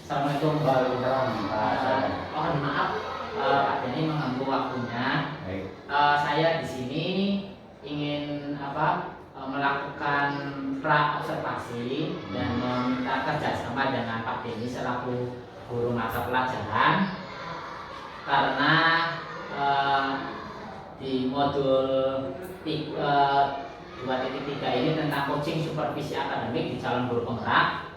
Assalamualaikum. Waalaikumsalam. Mohon maaf Pak Denny mengganggu waktunya. Baik. Saya di sini ingin melakukan pra observasi dan meminta kerjasama dengan Pak Denny selaku guru mata pelajaran karena di modul 2.3 ini tentang coaching supervisi akademik di calon guru penggerak.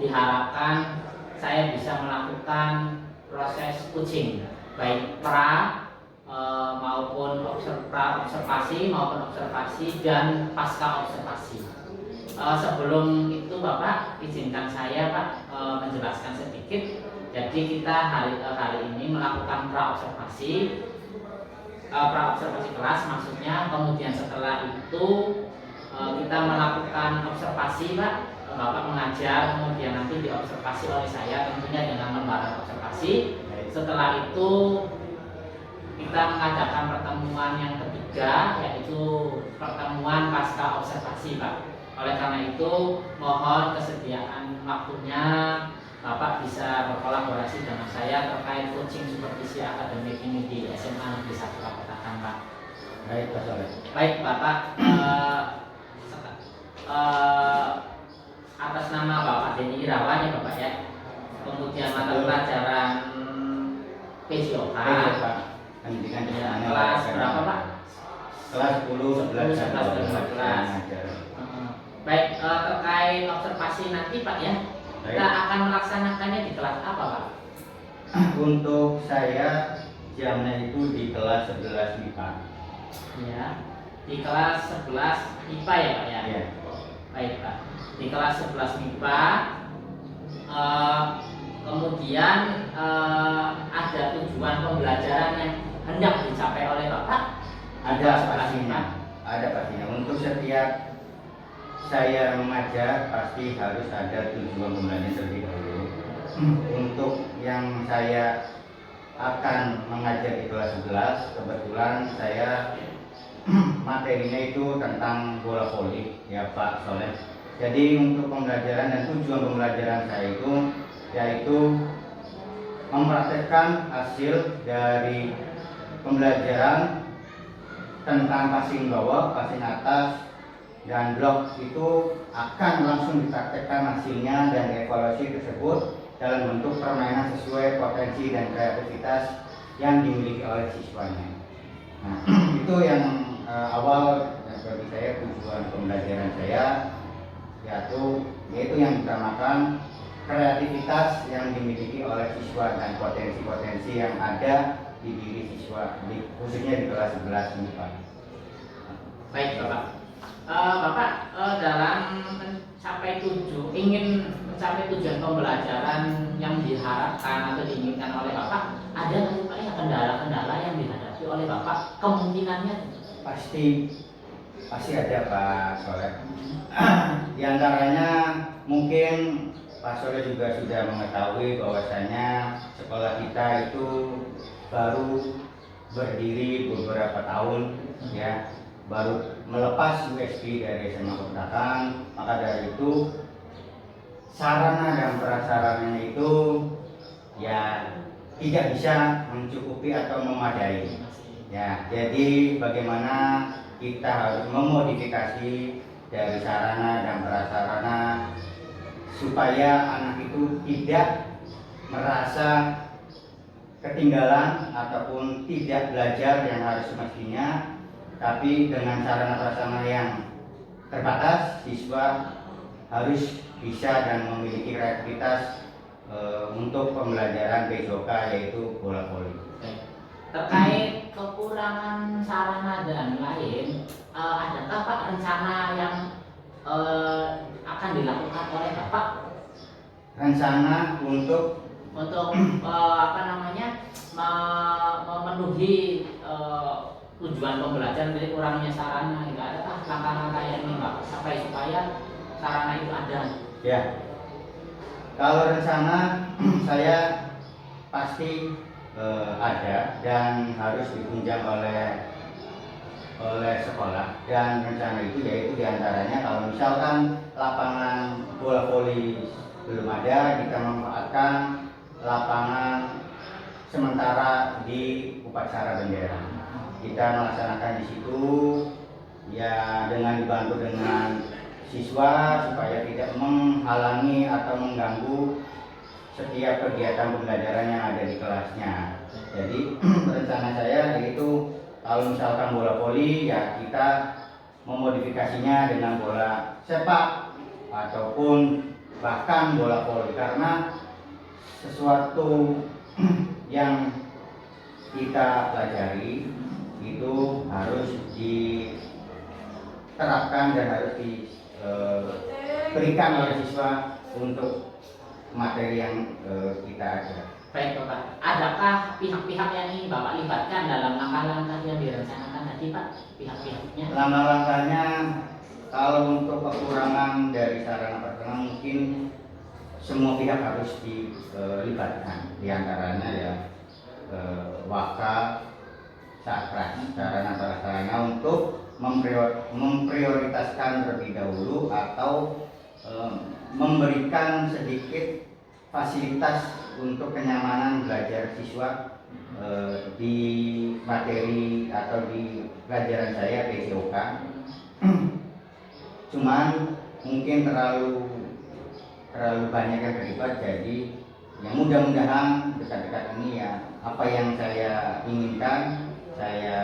Diharapkan saya bisa melakukan proses coaching baik maupun observasi maupun observasi dan pasca observasi. Sebelum itu Bapak izinkan saya Pak menjelaskan sedikit. Jadi kita hari ini melakukan pra observasi kelas maksudnya, kemudian setelah itu kita melakukan observasi Pak. Bapak mengajar, kemudian nanti diobservasi oleh saya tentunya dengan lembaran observasi. Setelah itu kita mengadakan pertemuan yang ketiga, yaitu pertemuan pasca observasi Pak. Oleh karena itu mohon kesediaan waktunya Bapak bisa berkolaborasi dengan saya terkait coaching supervisi akademik ini di SMA Negeri 1 Kapetakan Pak. Baik Pak Soleh. Baik Bapak, atas nama Bapak Denny Irawan ya Bapak ya. Kemudian mata pelajaran PJOK. Pendidikan kelas berapa Pak? Kelas 10, 11, 12. Baik, terkait observasi nanti Pak ya. Kita akan melaksanakannya di kelas apa Pak? Untuk saya jamnya itu di kelas 11 MIPA. Ya, di kelas 11 IPA ya Pak ya? Ya. Baik Pak. Di kelas 11 MIPA kemudian ada tujuan pembelajaran yang hendak dicapai oleh Bapak? Ada pastinya. Ada pastinya. Untuk setiap saya mengajar pasti harus ada tujuan pembelajaran terlebih dahulu. Untuk yang saya akan mengajar di kelas 11, kebetulan saya materinya itu tentang bola voli ya Pak Soleh. Jadi untuk pembelajaran dan tujuan pembelajaran saya itu yaitu mempraktekkan hasil dari pembelajaran tentang passing bawah, passing atas, dan blok itu akan langsung dipraktekkan hasilnya dan evaluasi tersebut dalam bentuk permainan sesuai potensi dan kreativitas yang dimiliki oleh siswanya. Nah, itu yang awal bagi saya tujuan pembelajaran saya, yaitu yang ditamakan kreativitas yang dimiliki oleh siswa dan potensi-potensi yang ada di diri siswa, khususnya di kelas 11 ini Pak. Baik Bapak. Bapak dalam ingin mencapai tujuan pembelajaran yang diharapkan atau diinginkan oleh Bapak, ada nggak Pak ya kendala-kendala yang dihadapi oleh Bapak? Kemungkinannya pasti ada Pak Soleh. Di antaranya mungkin Pak Soleh juga sudah mengetahui bahwasanya sekolah kita itu baru berdiri beberapa tahun ya, baru melepas USB dari SMA Kapetakan. Maka dari itu sarana dan prasarananya itu ya tidak bisa mencukupi atau memadai ya. Jadi bagaimana kita harus memodifikasi dari sarana dan prasarana supaya anak itu tidak merasa ketinggalan ataupun tidak belajar yang harus semestinya, tapi dengan sarana prasarana yang terbatas, siswa harus bisa dan memiliki kreativitas untuk pembelajaran PJOK yaitu bola voli. Terkait kekurangan sarana dan lain, adakah Pak rencana yang akan dilakukan oleh Bapak? Rencana untuk memenuhi tujuan pembelajaran dari kurangnya sarana, tidak adakah langkah-langkah yang ingin Bapak sampai supaya sarana itu ada? Ya, kalau rencana saya pasti ada dan harus ditunjang oleh sekolah, dan rencana itu yaitu diantaranya kalau misalkan lapangan bola voli 11 belum ada, kita memanfaatkan lapangan sementara di upacara bendera. Kita melaksanakan di situ ya dengan dibantu dengan siswa supaya tidak menghalangi atau mengganggu setiap kegiatan pembelajaran yang ada di kelasnya. Jadi rencana saya yaitu kalau misalkan bola voli ya kita memodifikasinya dengan bola sepak ataupun bahkan bola voli, karena sesuatu yang kita pelajari itu harus diterapkan dan harus diberikan oleh siswa untuk materi yang kita ajar. Baik Bapak, adakah pihak-pihak yang ingin Bapak libatkan dalam langkah-langkah yang direncanakan tadi Pak? Pihak-pihaknya? Langkah-langkahnya kalau untuk kekurangan dari sarana prasarana mungkin semua pihak harus dilibatkan, diantaranya ya wakaf, sakras, sarana prasarana untuk memprioritaskan terlebih dahulu atau memberikan sedikit fasilitas untuk kenyamanan belajar siswa di materi atau di pelajaran saya PJOK. Cuman mungkin terlalu banyak yang terlibat, jadi yang mudah-mudahan dekat-dekat ini ya apa yang saya inginkan, saya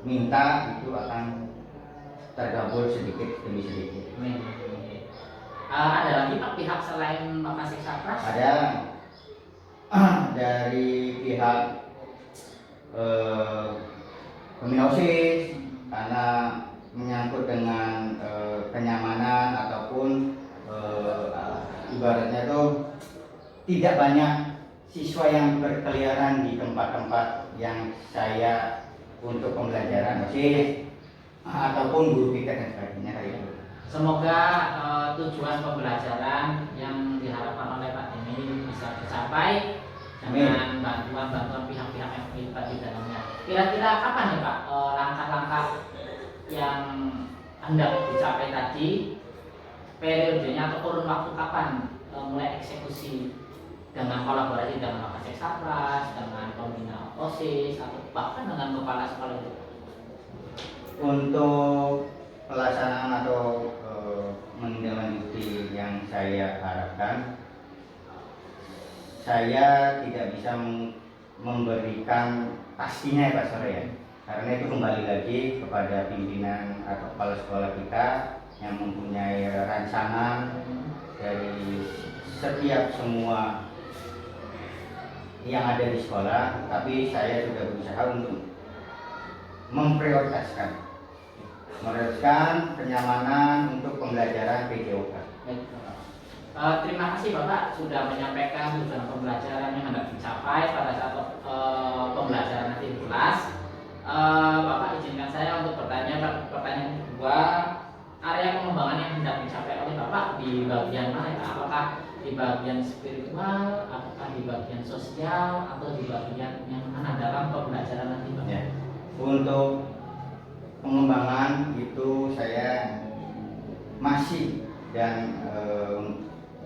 minta itu akan terkabul sedikit demi sedikit. Ada lagi Pak pihak selain Pak Kasih Sakras? Ada dari pihak pembina OSIS karena menyangkut dengan kenyamanan ataupun ibaratnya itu tidak banyak siswa yang berkeliaran di tempat-tempat yang saya untuk pembelajaran OSIS ataupun guru piket dan sebagainya kayak itu. Semoga tujuan pembelajaran yang diharapkan oleh Pak Demi bisa tercapai dengan bantuan pihak-pihak yang terlibat di dalamnya. Kira-kira kapan ya Pak langkah-langkah yang hendak dicapai tadi, periodenya atau kurun waktu kapan mulai eksekusi dengan kolaborasi dengan Kapolsek Sakras, dengan pembina OSIS atau bahkan dengan kepala sekolah itu? Untuk pelaksanaan atau menindaklanjuti yang saya harapkan, saya tidak bisa memberikan pastinya ya Pak Sore ya, karena itu kembali lagi kepada pimpinan atau kepala sekolah kita yang mempunyai rancangan dari setiap semua yang ada di sekolah, tapi saya sudah berusaha untuk memprioritaskan kenyamanan untuk pembelajaran PJOK. Terima kasih Bapak sudah menyampaikan tujuan pembelajaran yang hendak dicapai pada saat pembelajaran nanti di kelas. Bapak izinkan saya untuk bertanya pertanyaan kedua, area pengembangan yang hendak dicapai oleh Bapak di bagian mana? Apakah di bagian spiritual, apakah di bagian sosial, atau di bagian yang mana dalam pembelajaran nanti Bapak? Ya. Untuk pengembangan itu saya masih dan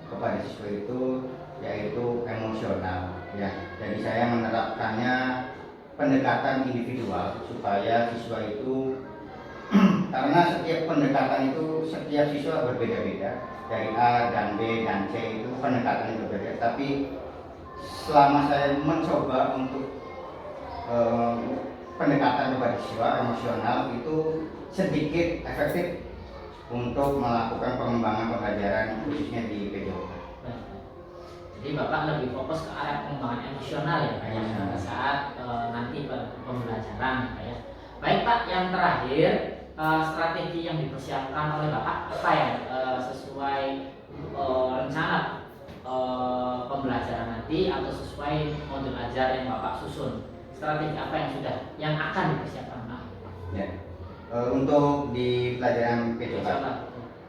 kepada siswa itu yaitu emosional ya. Jadi saya menerapkannya pendekatan individual supaya siswa itu karena setiap pendekatan itu setiap siswa berbeda-beda, dari A dan B dan C itu pendekatan itu berbeda, tapi selama saya mencoba untuk pendekatan kepada siswa emosional itu sedikit efektif untuk melakukan pengembangan pembelajaran khususnya di PJOK. Jadi Bapak lebih fokus ke arah pengembangan emosional ya Pak ya, pada saat nanti pembelajaran Pak ya. Baik Pak, yang terakhir strategi yang dipersiapkan oleh Bapak apa ya sesuai rencana pembelajaran nanti atau sesuai modul ajar yang Bapak susun? Strategi apa yang akan dipersiapkan Pak? Ya. Untuk di pelajaran PJOK,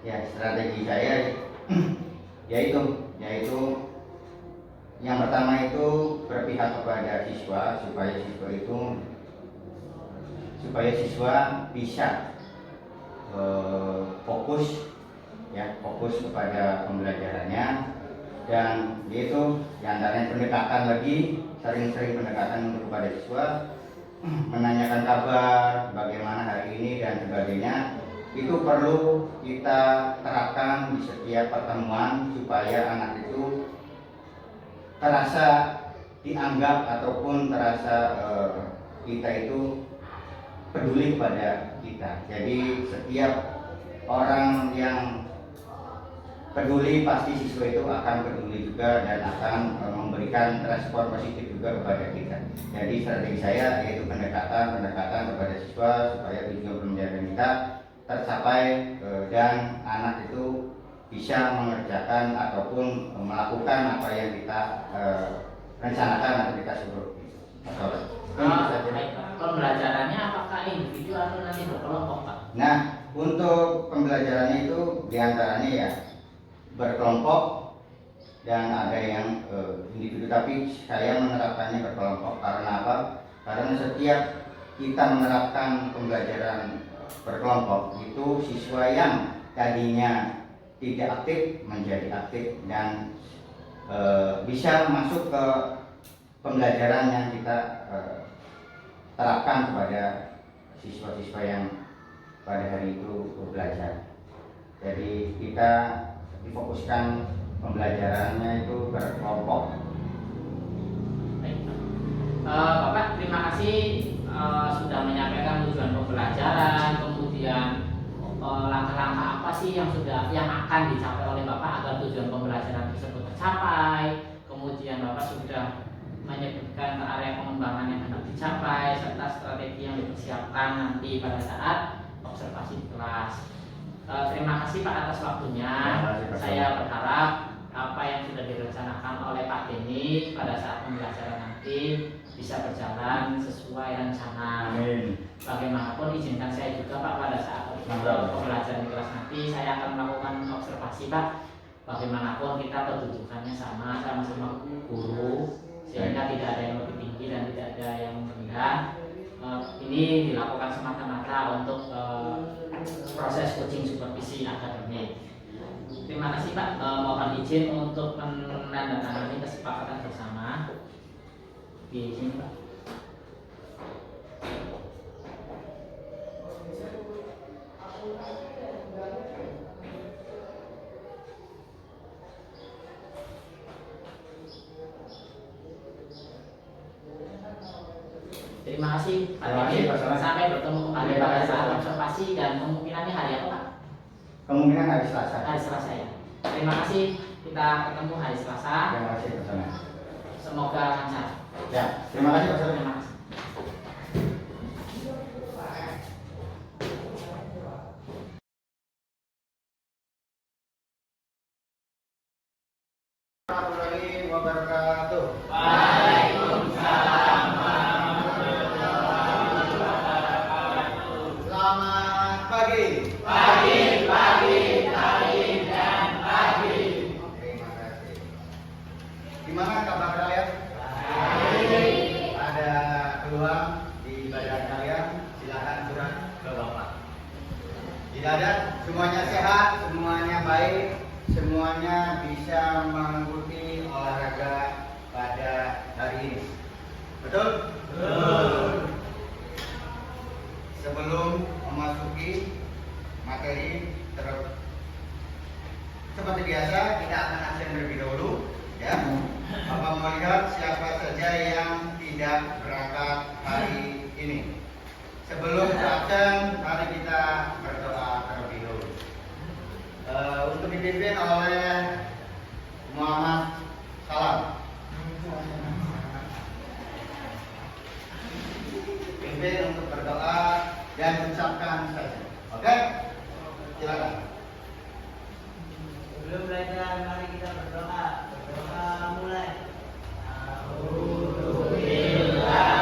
ya strategi saya yaitu yang pertama itu berpihak kepada siswa supaya siswa bisa fokus kepada pembelajarannya dan yaitu diantaranya pendekatan lagi, sering-sering pendekatan untuk kepada siswa, menanyakan kabar, bagaimana hari ini dan sebagainya. Itu perlu kita terapkan di setiap pertemuan supaya anak itu terasa dianggap ataupun terasa kita itu peduli kepada kita. Jadi setiap orang yang peduli pasti siswa itu akan peduli juga dan akan memberikan respon positif juga kepada kita. Jadi strategi saya yaitu pendekatan kepada siswa supaya tujuan pembelajaran kita tercapai dan anak itu bisa mengerjakan ataupun melakukan apa yang kita rencanakan atau kita suruh. Pembelajarannya apakah individu atau nanti berkelompok, Pak? Nah, untuk pembelajarannya itu diantaranya ya berkelompok dan ada yang individu, tapi saya menerapkannya berkelompok. Karena apa? Karena setiap kita menerapkan pembelajaran berkelompok itu siswa yang tadinya tidak aktif menjadi aktif dan bisa masuk ke pembelajaran yang kita terapkan kepada siswa-siswa yang pada hari itu belajar. Jadi kita difokuskan pembelajarannya itu berkelompok. Baik, Bapak terima kasih sudah menyampaikan tujuan pembelajaran, kemudian langkah-langkah apa sih yang akan dicapai oleh Bapak agar tujuan pembelajaran tersebut tercapai. Kemudian Bapak sudah menyebutkan ke area pengembangan yang hendak dicapai serta strategi yang dipersiapkan nanti pada saat observasi di kelas. Terima kasih Pak atas waktunya. Saya berharap apa yang sudah direncanakan oleh Pak Denny pada saat pembelajaran nanti bisa berjalan sesuai rencana. Amin. Bagaimanapun izinkan saya juga Pak pada saat pembelajaran di kelas nanti saya akan melakukan observasi Pak. Bagaimanapun kita kedudukannya sama-sama guru, sehingga tidak ada yang lebih tinggi dan tidak ada yang rendah. Ini dilakukan semata-mata untuk proses coaching supervisi akademik. Terima kasih Pak. Mohon izin untuk menandatangani kesepakatan bersama. Di sini Pak. Terima kasih Pak Denny. Sampai bertemu kembali pada saat observasi dan kemungkinannya hari apa Pak? Kemungkinan hari Selasa. Hari Selasa ya. Terima kasih. Kita ketemu hari Selasa. Terima kasih Pak Sana. Semoga lancar. Ya, terima kasih Pak Sana. Terima kasih. Warahmatullahi wabarakatuh. Waalaikumsalam. Selamat pagi. Pagi, dan pagi. Terima kasih. Gimana kabar kalian? Ada peluang di badan kalian? Silakan curhat ke Bapak. Tidak ada, semuanya sehat, semuanya baik, semuanya bisa mengikuti olahraga pada hari ini. Betul? Betul. Sebelum memasuki materi seperti biasa kita akan absen terlebih dahulu, ya. Bapak mau lihat siapa saja yang tidak berangkat hari ini. Sebelum absen, mari kita berdoa terlebih dahulu. Untuk dipimpin oleh Muhammad Salam. Pimpin untuk berdoa dan ucapkan saja. Oke? Silakan. Sebelum belajar, mari kita berdoa. Berdoa mulai. Alhamdulillah.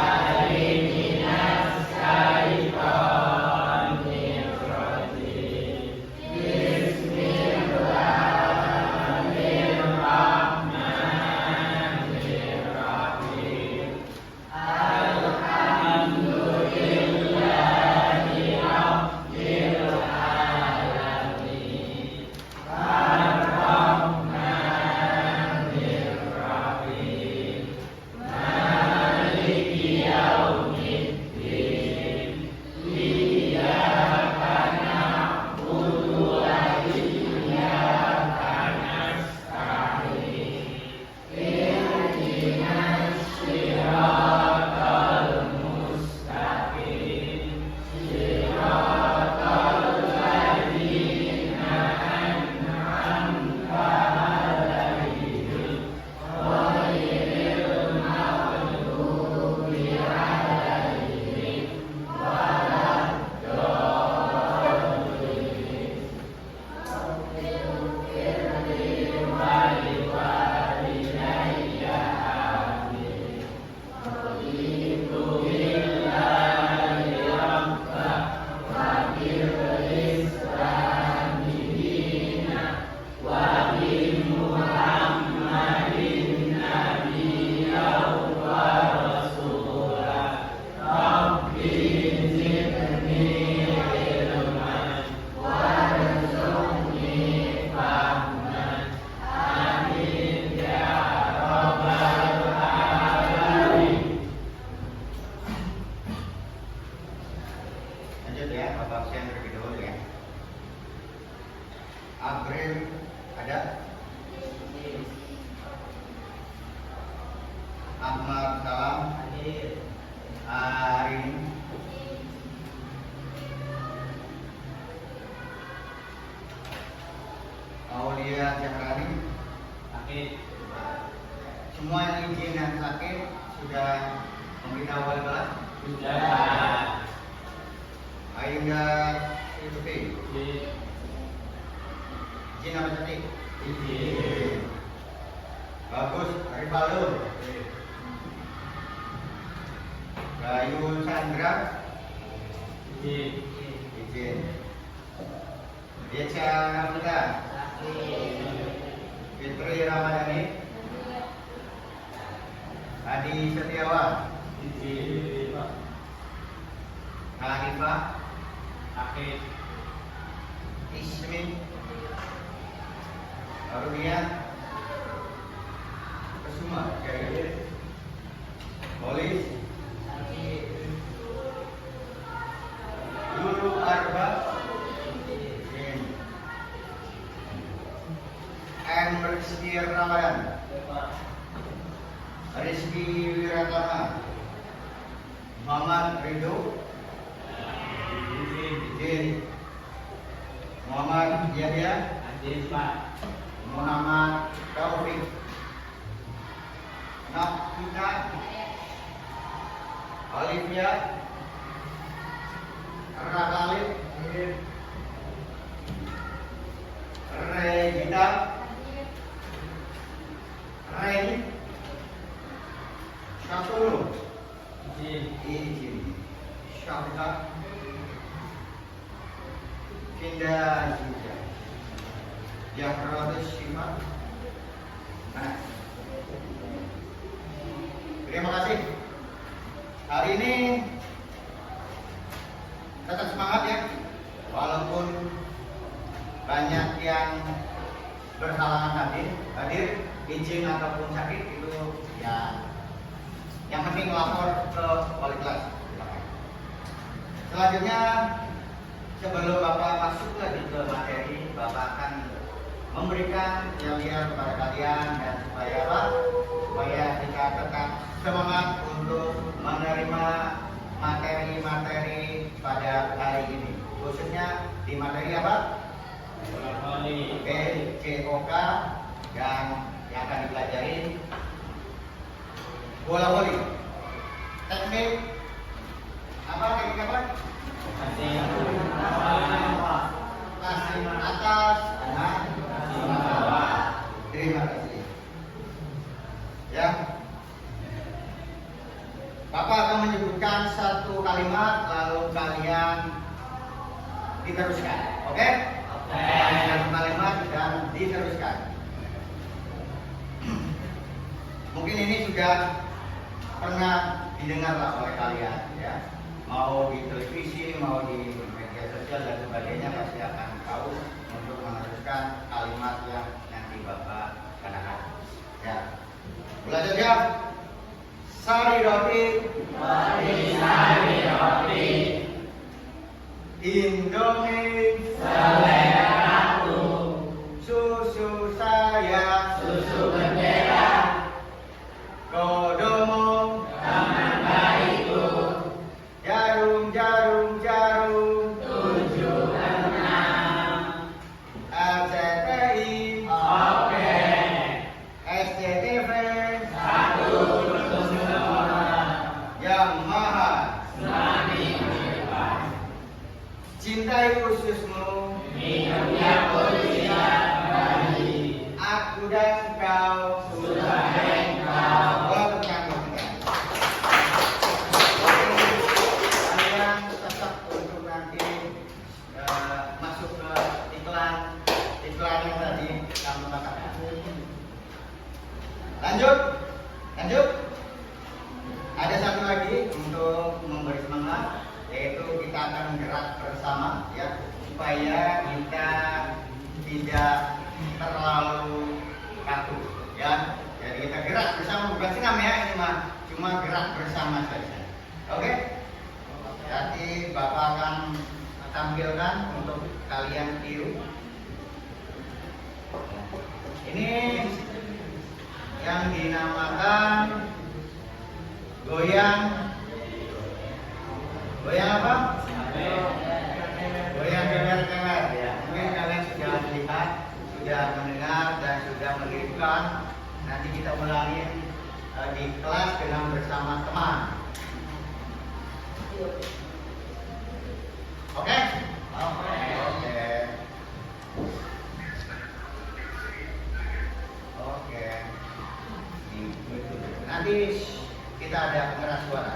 sudah memberitahu wali kelas? Sudah. Ayunda itu izin apa tadi? Izin. Bagus, Rivaldo. Bayu Chandra. Izin. Izin. Yeca Namuda. Fitri Ramadhani. Adi Setiawan. Izin. Hanifah. Akhir. Ismi. Arunia. Kesuma. Polis. Lulu Arba. M. Rizky Ramadan. Rizky Wiratama. Muhammad Ridho. Izin. Muhammad Yahya. Izin, Pak. Muhammad Taufik. Nafita. Olivia. Rakalib. Regita. Reni. Syafulu. Izin. Syafita. Kinda Zija. Jahrotus Shima. Nah, terima kasih. Hari ini tetap semangat ya, walaupun banyak yang berhalangan hadir, izin ataupun sakit itu ya, yang penting lapor ke wali kelas. Selanjutnya, sebelum Bapak masuk lagi ke materi, Bapak akan memberikan yang kepada kalian dan supaya apa? Supaya kita tetap semangat untuk menerima materi-materi pada hari ini, khususnya di materi apa? BCOK dan yang akan dipelajari bola voli. Teknik apa? Teknik apa? Passing atas, terima kasih. Ya, Bapak akan menyebutkan satu kalimat lalu kalian diteruskan, oke? Satu kalimat dan diteruskan. Mungkin ini sudah pernah didengar lah oleh kalian, ya. Mau di televisi, mau di media sosial dan sebagainya pasti akan tahu untuk meneruskan kalimat yang nanti Bapak katakan. Ya, belajar ya. Sari roti, sari roti. Indomie, seleraku. Susu saya, susu bendera. Kodomo, taman baikku. Jarum, jarum, jarum. 76. RCTI, oke. SCTV, 102. Yamaha, cintai ususmu, minumnya polisi bagi. Aku dan kau sudah engkau. Kalian tetap untuk nanti masuk ke iklan yang tadi kamu katakan. Lanjut. Ada satu lagi untuk memberi semangat, yaitu kita akan gerak bersama ya, supaya kita tidak terlalu kaku ya. Jadi kita gerak bersama, bukan senam ya, ini mah cuma gerak bersama saja. Oke? Jadi Bapak akan tampilkan untuk kalian tiru. Ini yang dinamakan goyang apa? Goyang kemer-kemer ya. Mungkin kalian sudah lihat, sudah mendengar dan sudah menirukan. Nanti kita ulangi di kelas dengan bersama teman. Oke? Oke. Oke. Nanti kita ada pengeras suara.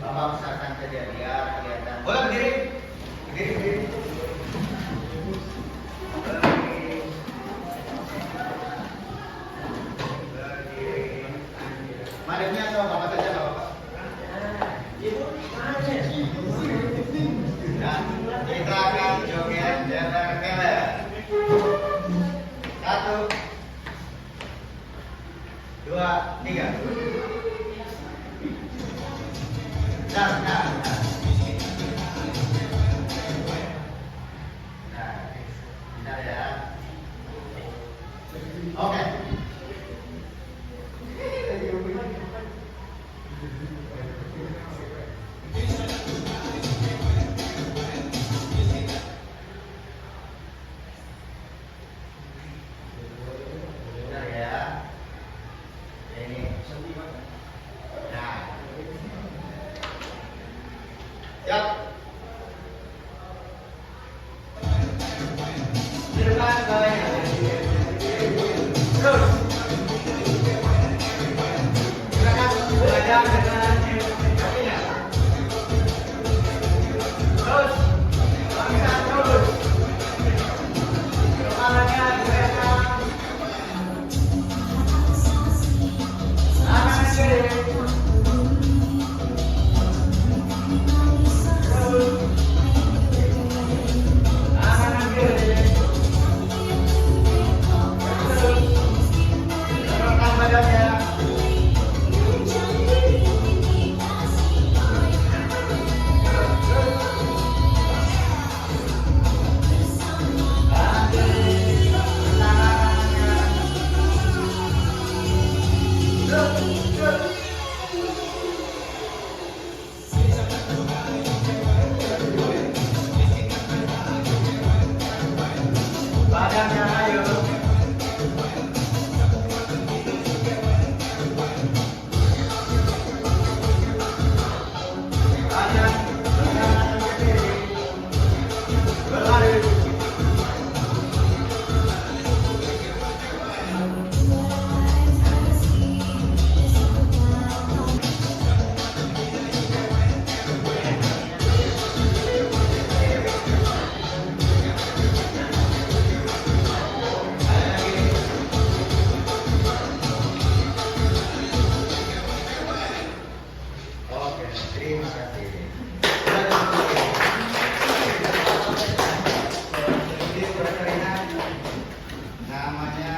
Bapak usahakan saja biar kelihatan. Boleh berdiri? Berdiri. Madepnya sama bapak saja, bapak. Nah, kita akan joget jeler-keler. 1, 2, 3. Nah. Bentar ya. Oke. Bentar ya. Ini. Nah. Siap. Di depan bawahnya. Terus. Silakan belajar dengan kakinya. Terus. Bangsa terus. Kepalanya digerakkan. Tangan kiri. Badannya ayo. Badan kanan kiri. Berlari. Oke, terima kasih. Jadi saudara namanya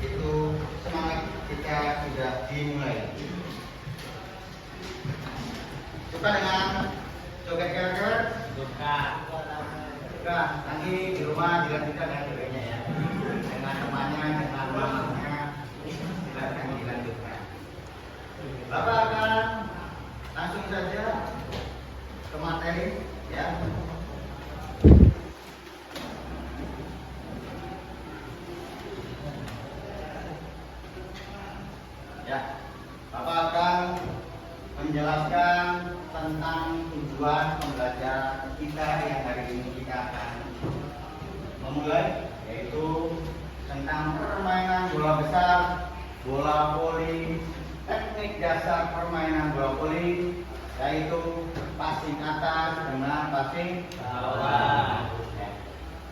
itu semangat kita sudah dimulai. Suka dengan joget keler-keler? Suka. Suka. Nanti di rumah dilanjutkan ya jogetnya ya. Dengan temannya, dengan mamanya, silakan dilanjutkan. Bapak akan langsung saja ke materi ya. Ya, Bapak akan menjelaskan tentang tujuan pembelajaran kita yang hari ini kita akan memulai, yaitu tentang permainan bola besar, bola voli, teknik dasar permainan bola voli, yaitu passing atas dengan passing bawah.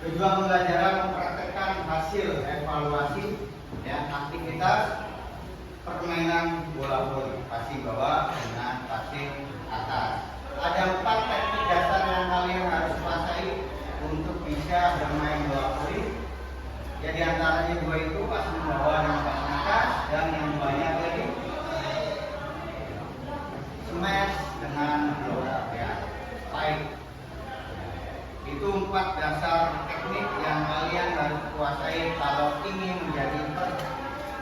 Tujuan pembelajaran mempraktekkan hasil evaluasi ya aktivitas permainan bola voli, passing bawah dengan passing atas. Ada 4 teknik dasar yang kalian harus kuasai untuk bisa bermain bola voli. Ya di antaranya 2 itu passing bawah dan passing atas, dan yang 2-nya tadi smash dengan block ya, spike. Itu 4 dasar teknik yang kalian harus kuasai kalau ingin menjadi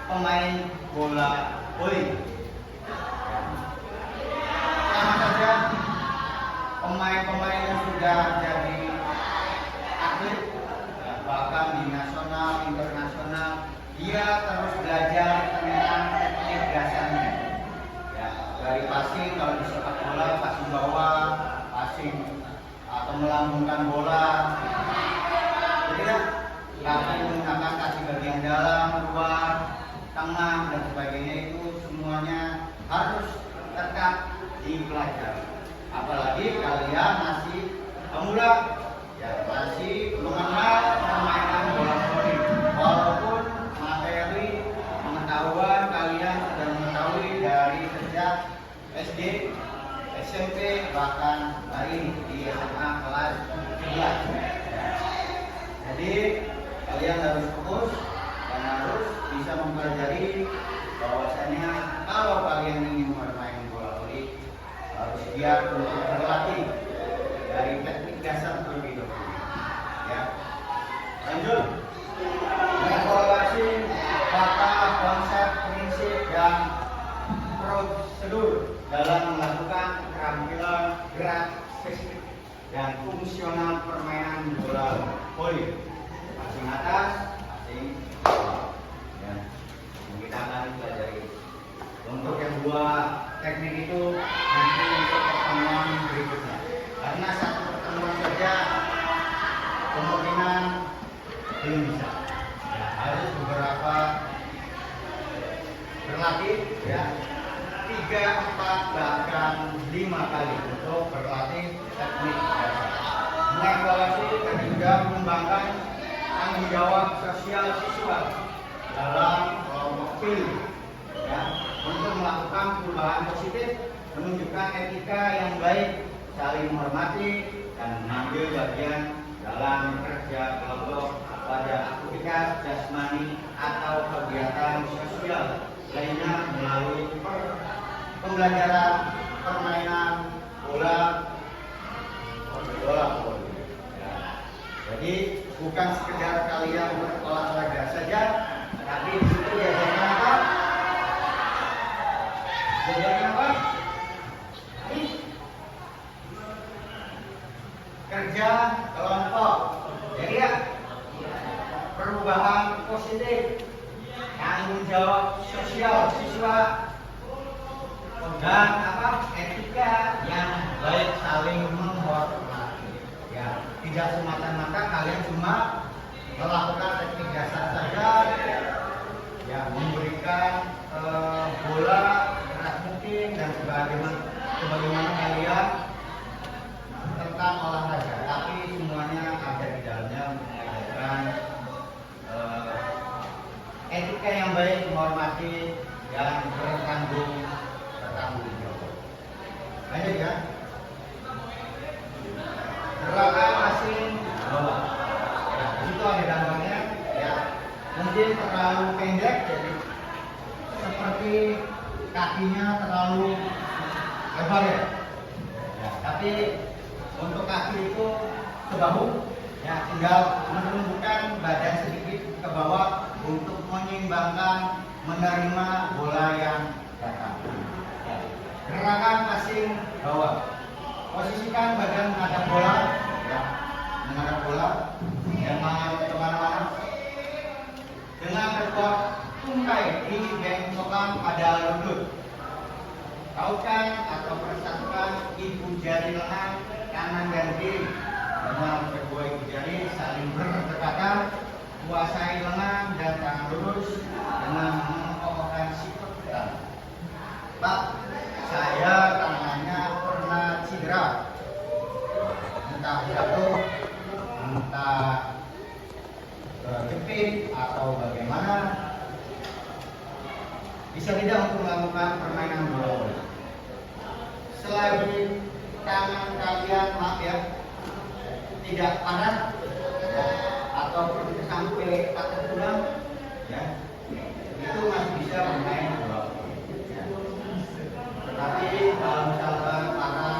pemain bola voli. Sama saja pemain-pemain yang sudah jadi atlet bahkan di nasional, internasional, dia terus passing kalau di sepak bola, passing bawah, passing atau melambungkan bola. Jadi ya, kaki menggunakan kaki bagian dalam, luar, tengah dan sebagainya itu semuanya harus tetap dipelajari. Apalagi kalian masih pemula, ya masih mengenal permainan bola voli. Walaupun materi pengetahuan kalian sudah mengetahui dari sejak SD, SMP, bahkan hari ini di SMA kelas 11. Jadi kalian harus fokus dan harus bisa mempelajari bahwasanya kalau kalian ingin bermain bola voli harus siap untuk berlatih dari teknik dasar terlebih dahulu. Ya, lanjut. Evaluasi kata, konsep, prinsip dan prosedur dalam melakukan keterampilan gerak spesifik dan fungsional permainan bola voli. Passing atas, passing bawah. Ya, yang kita akan pelajari. Untuk yang dua teknik itu nanti untuk pertemuan berikutnya. Karena satu pertemuan saja kemungkinan belum bisa. Ya, harus beberapa berlatih ya 3, 4, bahkan 5 kali untuk berlatih teknik dasar. Mengevaluasi dan juga mengembangkan tanggung jawab sosial siswa dalam kelompok pilih ya, untuk melakukan perubahan positif, menunjukkan etika yang baik, saling menghormati dan mengambil bagian dalam kerja kelompok pada aktivitas jasmani atau kegiatan sosial lainnya melalui pembelajaran permainan bola voli. Ya. Jadi bukan sekedar kalian berolahraga saja, tapi di situ diajarkan apa? Diajarkan apa? Kerja kelompok. Jadi ya, perubahan positif, tanggung jawab sosial siswa, dan apa? Etika yang baik, saling menghormati. Ya, tidak semata-mata kalian cuma melakukan teknik dasar saja, ya memberikan bola keras mungkin dan sebagaimana kalian tentang olahraga, tapi semuanya ada di dalamnya mengajarkan etika yang baik, menghormati dan bertanggung jawab. Lanjut ya. Gerakan passing bawah. Nah, itu ada gambarnya. Ya, mungkin terlalu pendek, jadi seperti kakinya terlalu lebar ya. Ya, tapi untuk kaki itu ke bahu, ya tinggal menundukkan badan sedikit ke bawah untuk menyeimbangkan menerima bola yang datang. Ya. Gerakan passing bawah. Posisikan badan menghadap bola, ya, menghadap bola, jangan kemana-mana. Dengan berbuat tungkai dibengkokkan pada lutut. Tautkan atau persatukan ibu jari lengan kanan dan kiri. Dengan kedua ibu jari saling berdekatan, kuasai lengan dan tangan lurus dengan mengokohkan sikut tangan. Pak, saya tangannya pernah cedera, entah jatuh, entah terjepit atau bagaimana. Bisa tidak untuk melakukan permainan bola voli. Selagi tangan kalian, maaf ya, tidak parah atau sampai patah tulang, ya, itu masih bisa bermain bola voli. Ya. Tetapi kalau misalkan parah,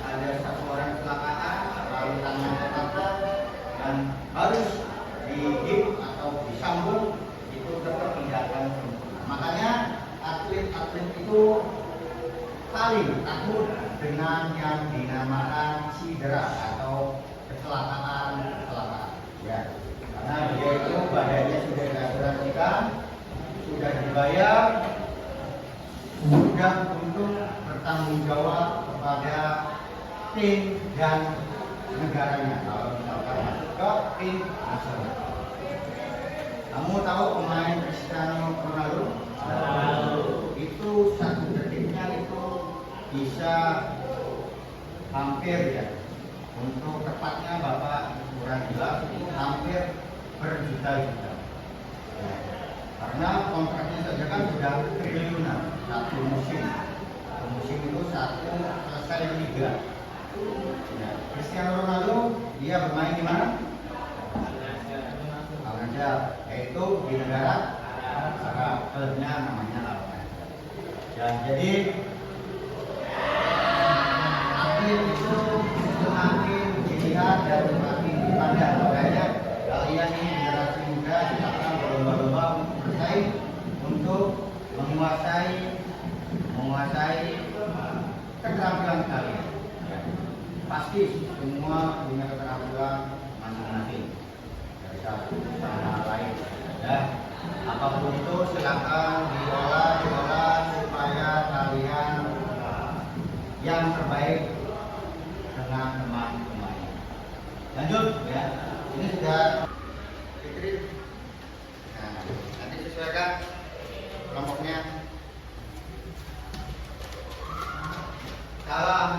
ada satu orang kecelakaan, lalu tangan patah dan harus digigit atau disambung, itu tetap tidak akan sempurna. Makanya atlet-atlet itu paling takut dengan yang dinamakan cedera atau kecelakaan. Ya, karena dia itu badannya sudah diperhatikan, sudah dibayar, sudah untuk bertanggung jawab kepada tim dan negaranya. Kalau misalkan masuk ke tim nasional. Kamu tahu pemain Cristiano Ronaldo? Itu satu detiknya itu bisa hampir ya, untuk tepatnya Bapak kurang jelas itu hampir berjuta-juta. Ya. Karena kontraknya saja kan sudah triliunan satu musim. Satu musim itu satu selesai liga. Ya. Cristiano Ronaldo dia bermain di mana? Al-Nassr, yaitu di negara Arab, klubnya namanya Al-Nassr. Dan jadi makin itu semakin dilihat dan semakin dipandang. Makanya kalian ini generasi muda silakan berlomba-lomba untuk bersaing untuk menguasai keterampilan kalian. Ya. Pasti semua punya keterampilan masing-masing dari satu sama lain. Ya. Apapun itu silakan diolah supaya kalian yang terbaik dengan teman-teman. Lanjut ya. Ini sudah Fitri. Nah, nanti sesuaikan kelompoknya. Salam.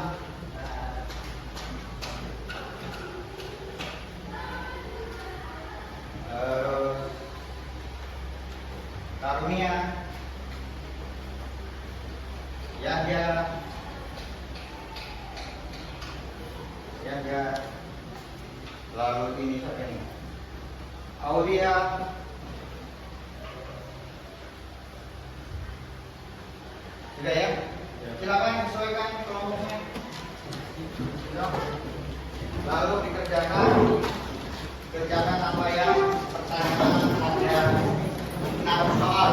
Karunia. Yahya. Lalu ini siapa ini? Aulia. Sudah ya? Silakan sesuaikan kelompoknya. Lalu kerjakan apa yang pertanyaan ada 6 soal.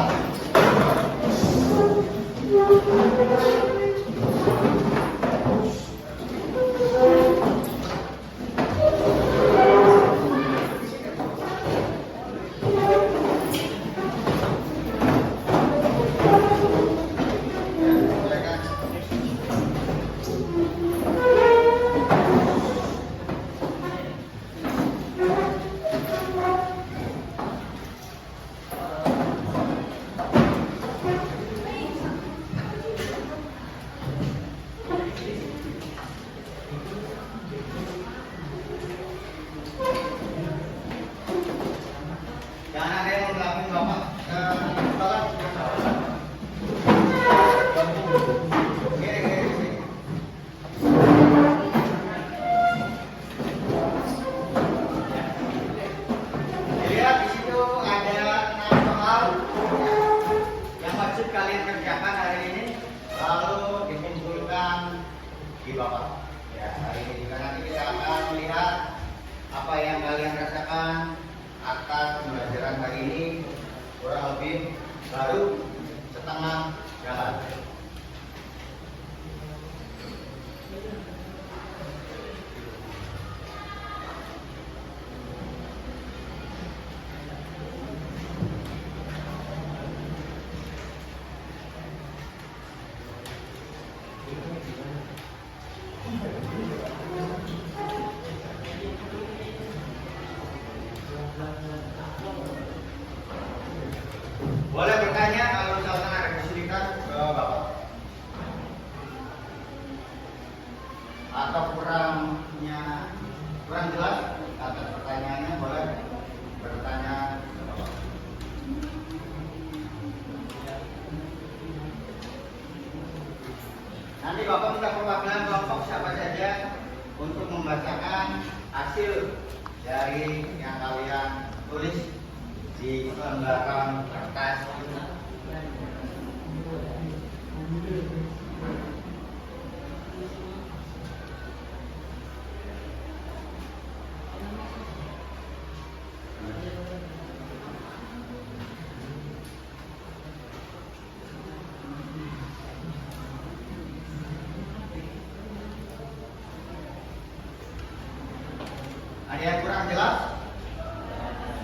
Di Bapak. Ya, hari ini juga nanti kita akan melihat apa yang kalian rasakan atas pembelajaran hari ini, kurang lebih baru setengah jalan. Boleh bertanya kalau misalkan ada kesulitan ke Bapak atau kurang jelas atas pertanyaannya, boleh bertanya ke Bapak. Nanti Bapak minta perwakilan kelompok siapa saja untuk membacakan hasil dari yang kalian tulis di lembaran kertas. Ada yang kurang jelas?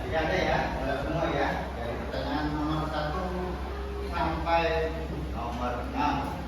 Tidak ada ya, boleh semua ya. Dari pertanyaan nomor 1 sampai nomor 6.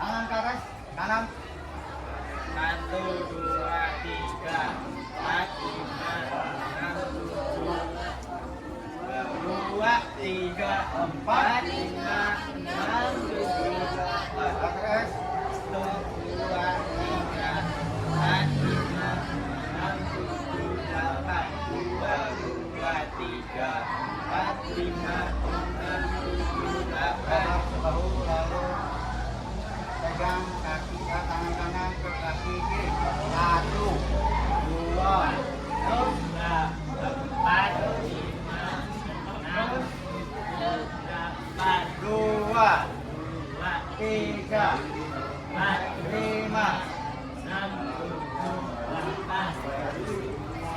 Tangan ke atas, kanan. 1, 2, 3, 4, 5, 6, 7, 2, 3, 4, 5, 6, 7, 8. Terus. 1, 2, 3, 4, 5, 6, 7, 8. 2, 2, 3, 4, 5, 6, 7, 8. Bahu lalu pegang kaki tangan kanan ke kaki kiri. 1, 2,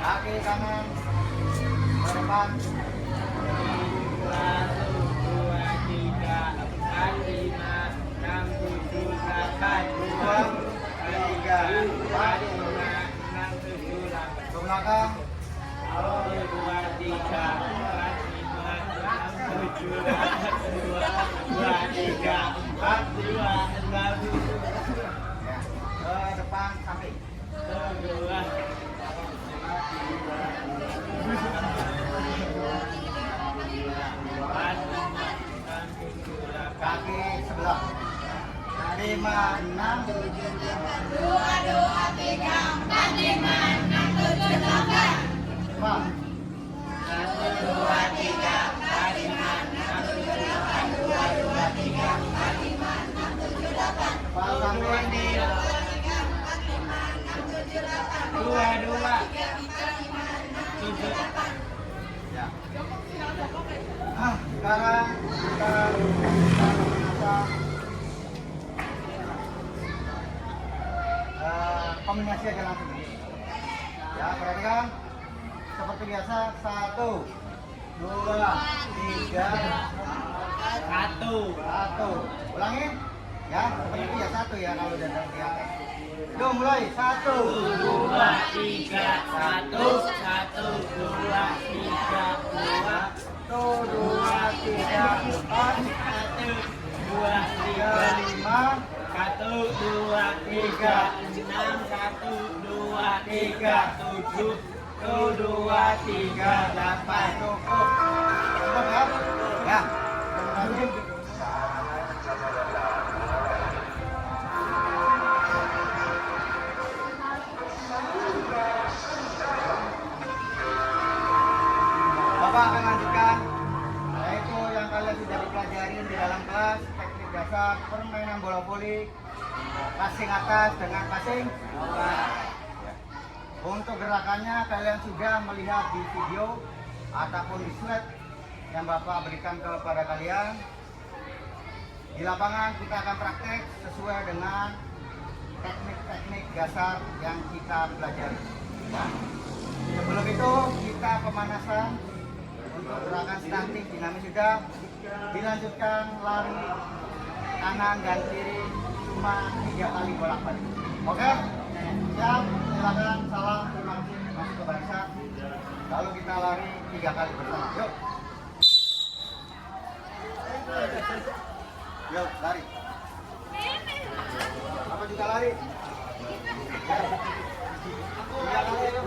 kaki kanan ke depan. 1, 2, 3, 4, 5, 6, 7, 8. 2, 3, belakang. 1, 2, 3, 4, 5, 6, 7, 2, 3, 4, 5, 6, Ke depan samping. 2, Kaki sebelah. 5, 6, 5. 2, 7. Ya. Sekarang kita menata kombinasi aja langsung. Ya, perhatikan. Seperti biasa, 1, 2, 3, 1. Ulangin. Ya, seperti itu ya, 1 ya kalau udah di atas. Yuk mulai, 1, 2, 3, 1, 1, 2, 3, 2, 2, 3, 4, 1, 2, 3, 3, 5, 1, 2, 3, 6, 1, 2, 3, 7, 1, 2, 3, 8. cukup. Cukup ya? Ya. Lanjut. Bapak akan lanjutkan, yaitu yang kalian sudah dipelajari di dalam kelas teknik dasar permainan bola voli, passing atas dengan passing bawah. Untuk gerakannya kalian sudah melihat di video ataupun di slide yang Bapak berikan kepada kalian. Di lapangan kita akan praktek sesuai dengan teknik-teknik dasar yang kita pelajari. Ya. Sebelum itu kita pemanasan untuk gerakan stunting dinamis sudah, dilanjutkan lari kanan dan kiri cuma 3 kali bolak-balik. Oke? Siap, silakan, salam, terima kasih, masuk ke barisan. Lalu kita lari 3 kali bersama. Yuk. Yuk, lari. Apa juga lari? Ya. 3 kali, yuk.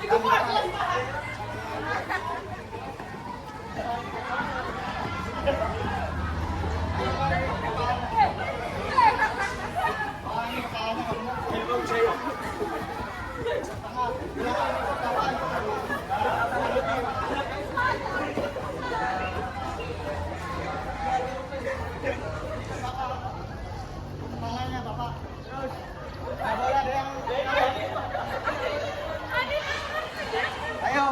3 kali. Tangannya Bapak. Nggak boleh ada yang. Ayo.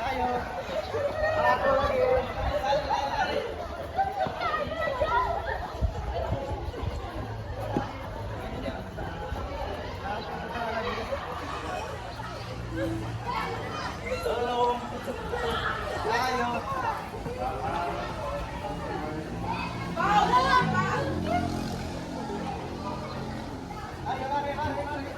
Ayo. Satu lagi. Ayo. Ayo lari, lari, lari.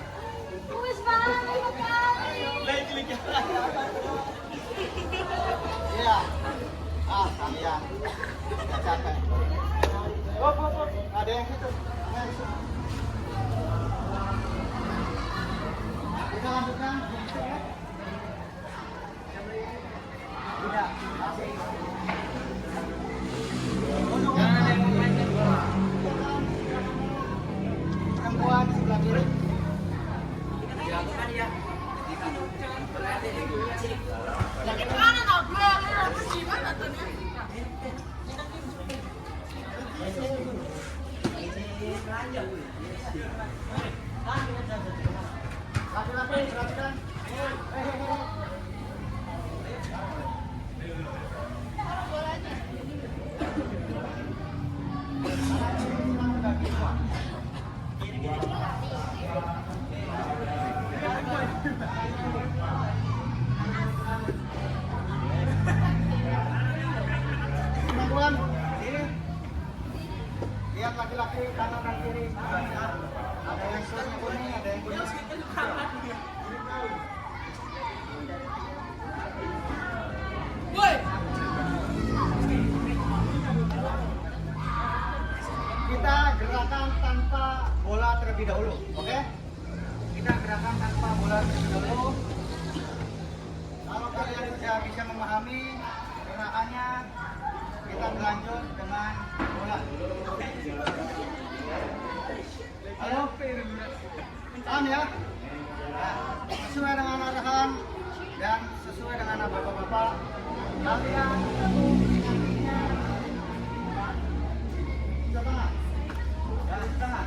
Iya. Kalian. Nggak capek. Hop. Ada yang situ. Kita lanjutkan. Tidak. Masih. Perempuan sebelah kiri. Lanjut. kaki kanan dan kiri. Ada yang kuning, ada yang kuning. Kita gerakan tanpa bola terlebih dahulu, oke? Kita gerakan tanpa bola terlebih dahulu. Kalau kalian sudah bisa memahami gerakannya, kita berlanjut dengan bola. Halo, paham ya? Nah, sesuai dengan arahan dan sesuai dengan bapak-bapak, kalian kakinya ke tengah, dari tengah.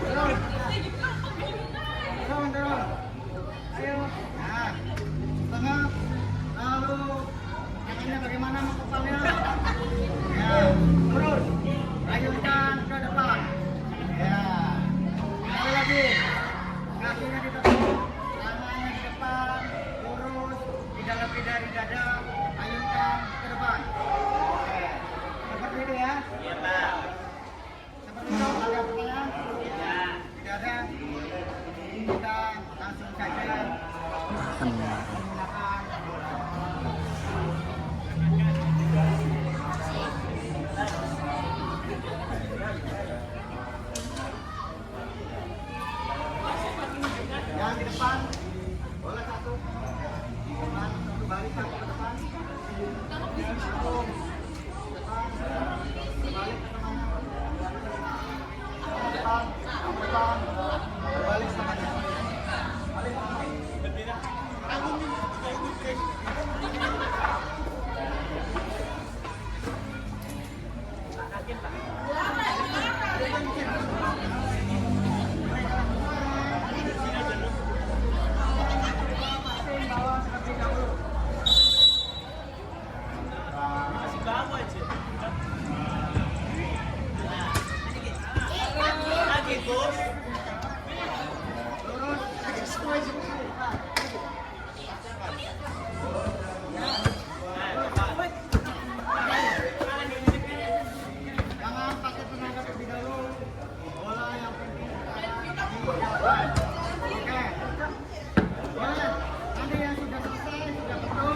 Turun. Nah, turun. Ayo. Nah, tengah. Lalu kakinya bagaimana mengepalnya? Ya, turun. Lanjutkan ke depan. Ya. Sekali lagi. Kakinya ditekuk, tangannya di depan, lurus, tidak lebih dari dada. Lanjutkan ke depan. Oke. Seperti itu ya. Iya, Pak. Seperti itu, ada pertanyaan? Tidak ada. Kita langsung saja menggunakan bola. Yang di depan, bola satu. Depan, satu balik satu ke depan. Satu. Depan, balik ke tengahnya. Depan, balik tengahnya. Balik. Masih bawa aja. Lagi, Bos. Jangan pakai tenaga terlebih dahulu. Bola yang penting sekarang. Oke. Boleh. Nanti yang sudah selesai, sudah betul,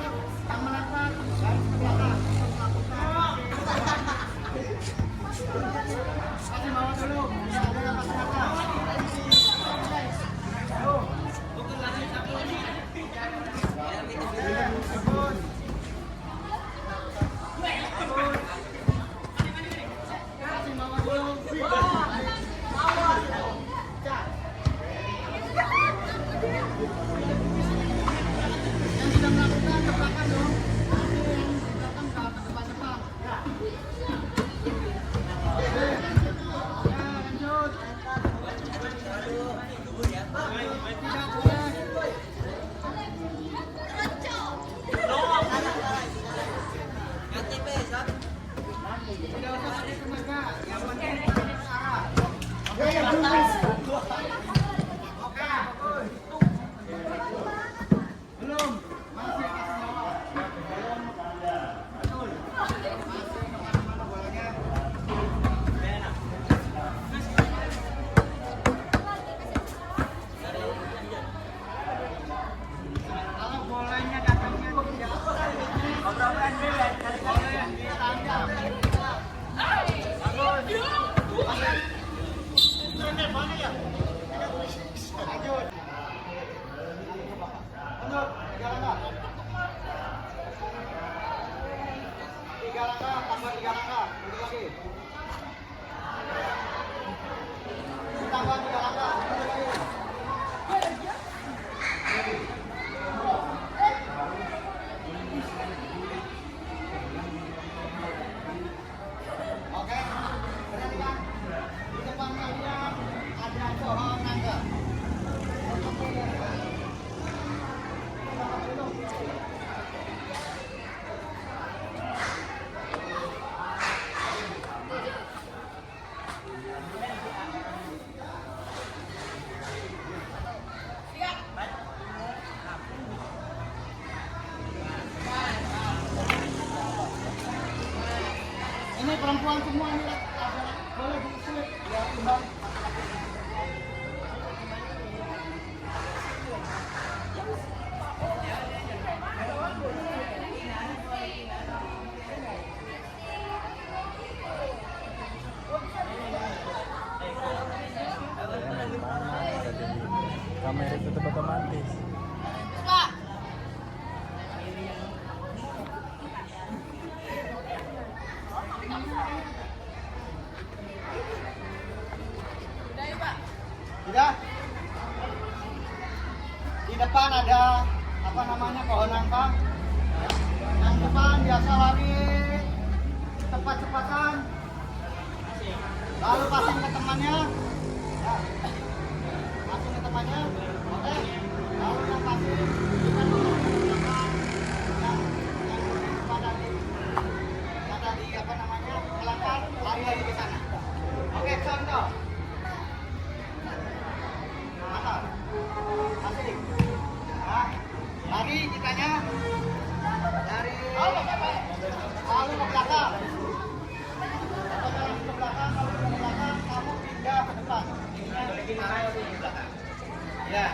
yang melempar garis ke belakang untuk melakukan. Kasih bawah dulu. Ya, ada yang kasih atas. Tuh. Iya, bagus. Yang sudah melakukan ke belakang dong. Nanti yang di belakang ke depan-depan. Ya. Oke. Ya, lanjut. Tidak boleh. Tidak usah pakai tenaga. Yang penting arah. Oke, bagus. Oke, bagus. Belum, masih kasih bawah. Belum. Betul. Masih kemana-mana bolanya. Kalau bolanya datangnya tidak boleh ditangkap. Bagus. Oke. semuanya boleh diusulin ya timbang. Kamera tetap otomatis. Tidak. Di depan ada apa namanya pohon nangka. Yang depan biasa lari cepat-cepatan. Lalu passing ke temannya. Ya. Passing ke temannya. Oke. Lalu yang passing kita dulu ke belakang. Yang tadi apa namanya melangkah lari lagi ke sana. Oke, contoh. Asik. Nah, lari kitanya dari lalu ke belakang. Atau jalan ke belakang, kalau ke belakang kamu pindah ke depan. Ya.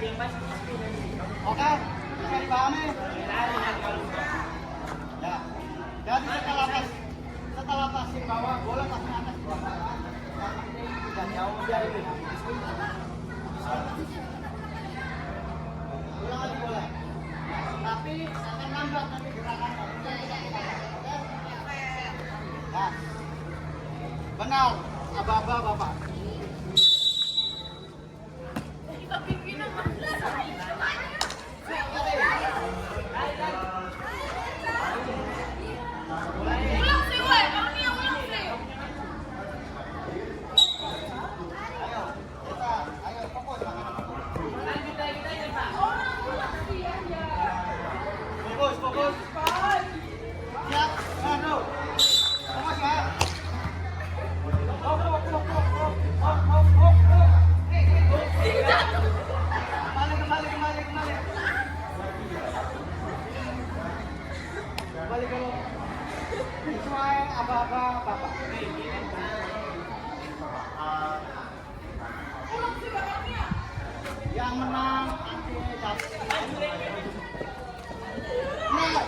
Oke, bisa dipahami? Ya. Jadi setelah passing bawah, bola passing atas ke bawah. Tidak jauh dari itu. Ulang lagi boleh. Tapi akan lambat nanti gerakannya. Oke? Nah. Benar, aba-aba Bapak. Ayo, fokus. Fokus. Siap, baru. Fokus ya. Kembali. Kembali kalau sesuai aba-aba Bapak. Yang menang nanti nah,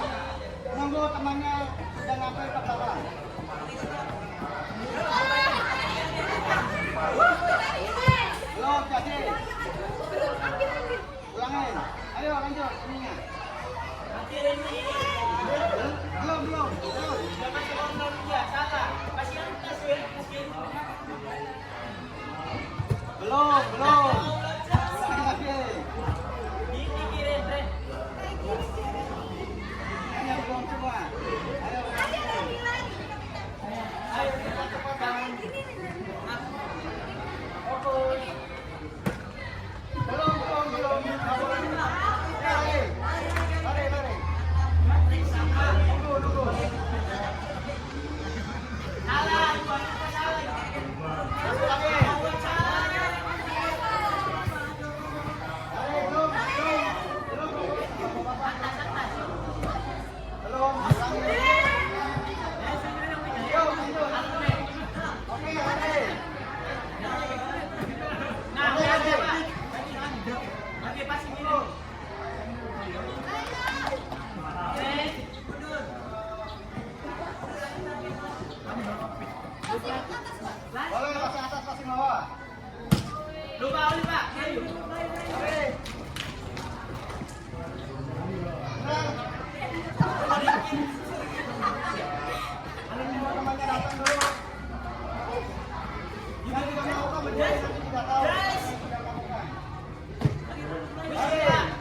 nunggu temannya sudah sampai ke bawah. Belum jadi. Ulangin. Ayo lanjut ininya. Belum. Belum. Ulangin lagi. Ini belum semua. Ayo kita cepatkan. Fokus. Belum. Lari. Tunggu. Salah. Lagi. Boleh pasang atas, pasang bawah. Lupa oli Pak. Oke. Temannya datang dulu. Yang tidak mau menjadi tidak tahu.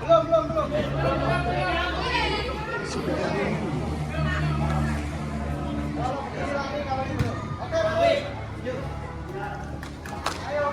Belum. Kalau ini lari, kalau ini belum. Oke, yuk. Ayo.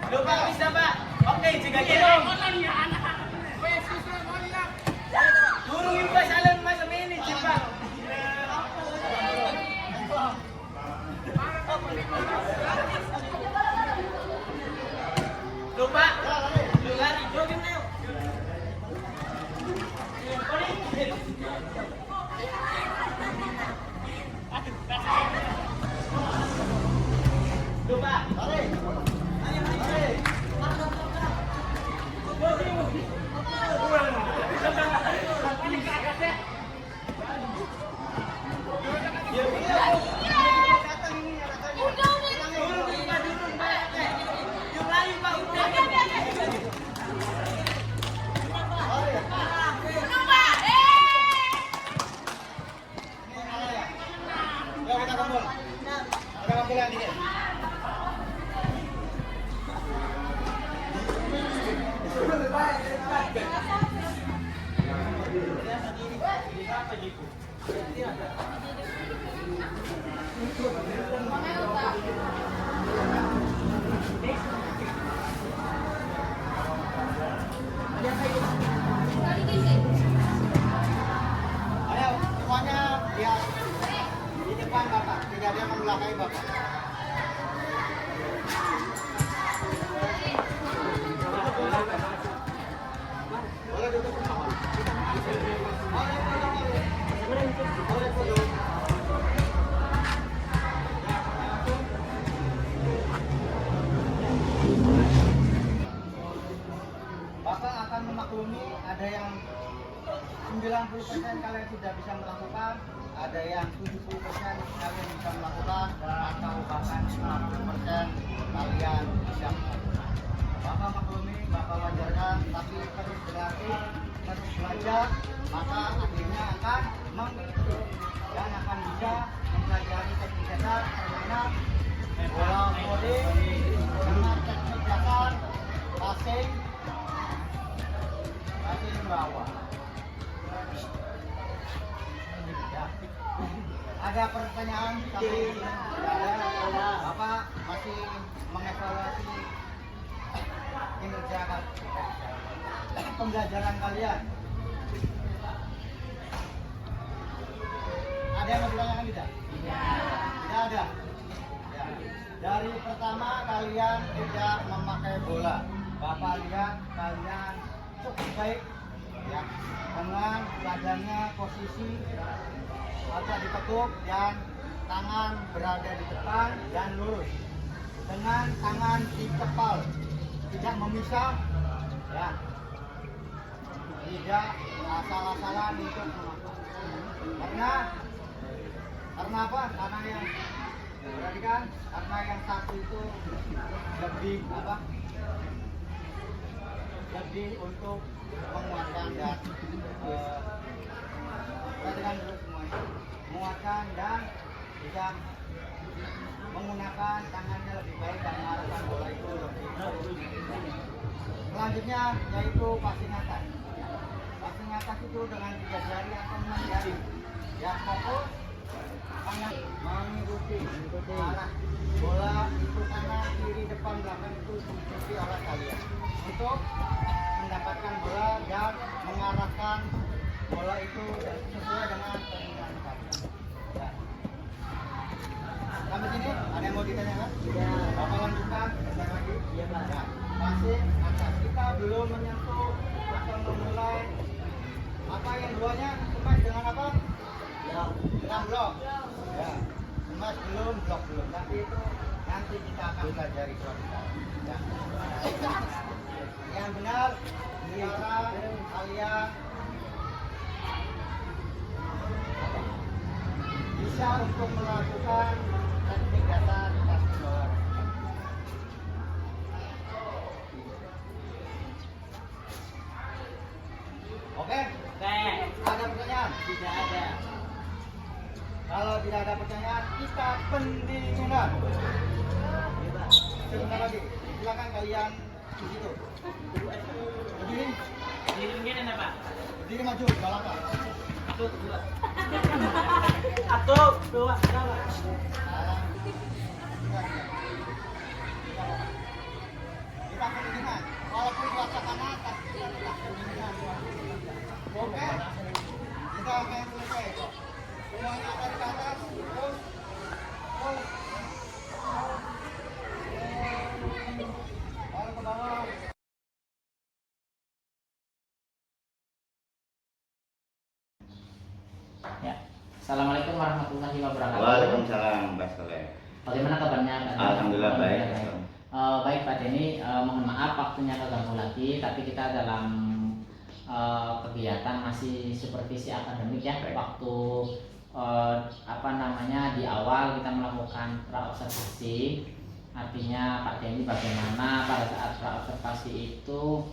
Lupa bisa Pak. Oke, jika gitu. Turun Pak salam Mas ini Pak. Lupa. Lari jogging Neo. Lupa. Lari. Ayo semuanya lihat di depan Bapak, tidak ada yang membelakangi Bapak. Boleh duduk bersama. Boleh duduk. Bapak akan memaklumi ada yang 90% kalian sudah bisa melakukan, ada yang 70% kalian bisa melakukan, atau bahkan 50% kalian tidak. Bapak maklumi, Bapak wajarkan, tapi terus berlatih, terus belajar, maka akhirnya akan mengerti dan akan bisa mempelajari teknik dasar permainan bola voli dengan teknik dasar passing bawah. Ya. Ada pertanyaan tapi tidak ada. Bapak masih mengevaluasi kinerja pembelajaran kalian. Ada yang mau ditanyakan tidak? Tidak ada. Ya. Dari pertama kalian tidak memakai bola. Bapak lihat kalian cukup baik ya, dengan badannya posisi agak ditekuk dan tangan berada di depan dan lurus dengan tangan di kepal, tidak memisah ya, tidak asal-asalan untuk memakai. Karena apa? Karena yang perhatikan, karena yang satu itu lebih apa? Lebih untuk menguatkan dan perhatikan dulu semuanya, menguatkan dan bisa menggunakan tangannya lebih baik dan mengarahkan bola itu lebih baik. Selanjutnya yaitu passing atas. Passing atas itu dengan 3 jari atau 6 jari yang fokus tangan mengikuti arah bola itu, kanan kiri depan belakang itu mengikuti arah kalian untuk mendapatkan bola dan mengarahkan bola itu sesuai dengan keinginan kalian. Ya. Sampai sini ada yang mau ditanyakan? Ya. Bapak lanjutkan sebentar lagi. Iya Pak. Ya. Passing atas, kita belum menyentuh atau memulai apa yang duanya smash dengan apa? Ya. Dengan blok. Ya. Smash belum, blok belum. Tapi itu nanti kita akan pelajari suatu saat. Ya. Yang benar sekarang kalian bisa untuk melakukan teknik dasar passing bola. Oke? Ada pertanyaan? Tidak ada. Kalau tidak ada pertanyaan, kita pendinginan. Sebentar lagi. Silakan kalian di situ. Berdiri. Diri apa? Berdiri maju ke belakang. Satu, dua, tiga. Assalamualaikum warahmatullahi wabarakatuh. Waalaikumsalam Pak Soleh. Bagaimana kabarnya Pak Denny? Alhamdulillah baik. Baik Pak Denny, mohon maaf waktunya keganggu lagi, tapi kita dalam kegiatan masih supervisi akademik ya. Baik. Waktu di awal kita melakukan praobservasi, artinya Pak Denny bagaimana pada saat praobservasi itu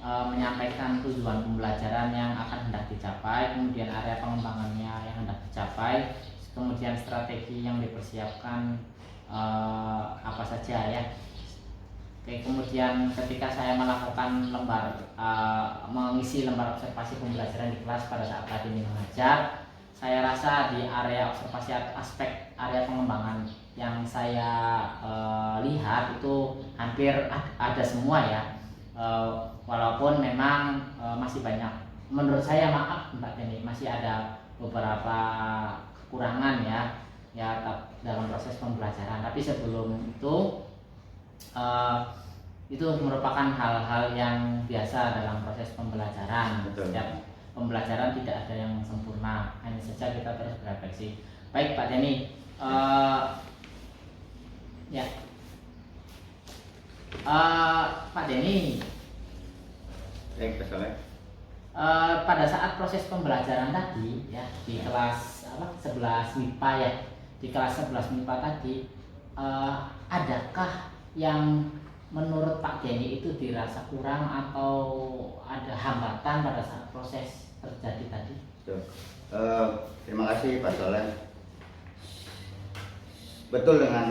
menyampaikan tujuan pembelajaran yang akan hendak dicapai, kemudian area pengembangannya yang hendak dicapai, kemudian strategi yang dipersiapkan apa saja ya. Oke, kemudian ketika saya melakukan mengisi lembar observasi pembelajaran di kelas pada saat Pak Denny mengajar, saya rasa di area observasi aspek area pengembangan yang saya lihat itu hampir ada semua ya. Walaupun memang masih banyak, menurut saya maaf Mbak Denny, masih ada beberapa kekurangan ya dalam proses pembelajaran. Tapi sebelum itu merupakan hal-hal yang biasa dalam proses pembelajaran. Betul. Setiap pembelajaran tidak ada yang sempurna, hanya saja kita terus berefleksi. Baik Pak Denny, ya. Pak Denny, Baik Pak Soleh. pada saat proses pembelajaran tadi ya di kelas 11 MIPA ya, di kelas 11 MIPA tadi, adakah yang menurut Pak Denny itu dirasa kurang atau ada hambatan pada saat proses terjadi tadi? Terima kasih Pak Soleh. Betul dengan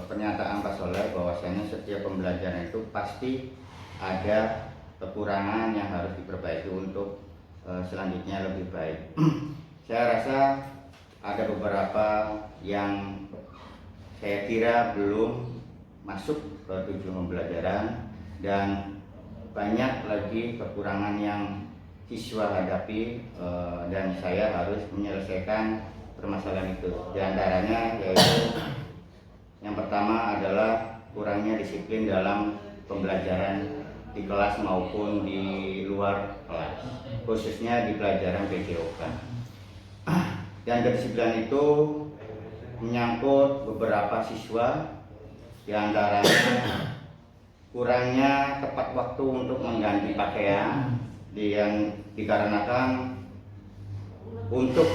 pernyataan Pak Soleh bahwasanya setiap pembelajaran itu pasti ada kekurangan yang harus diperbaiki untuk selanjutnya lebih baik. Saya rasa ada beberapa yang saya kira belum masuk ke tujuan pembelajaran dan banyak lagi kekurangan yang siswa hadapi dan saya harus menyelesaikan permasalahan itu. Di antaranya yaitu yang pertama adalah kurangnya disiplin dalam pembelajaran di kelas maupun di luar kelas, khususnya di pelajaran PJOK. Dan kedisiplinan itu menyangkut beberapa siswa, di antaranya kurangnya tepat waktu untuk mengganti pakaian, yang dikarenakan untuk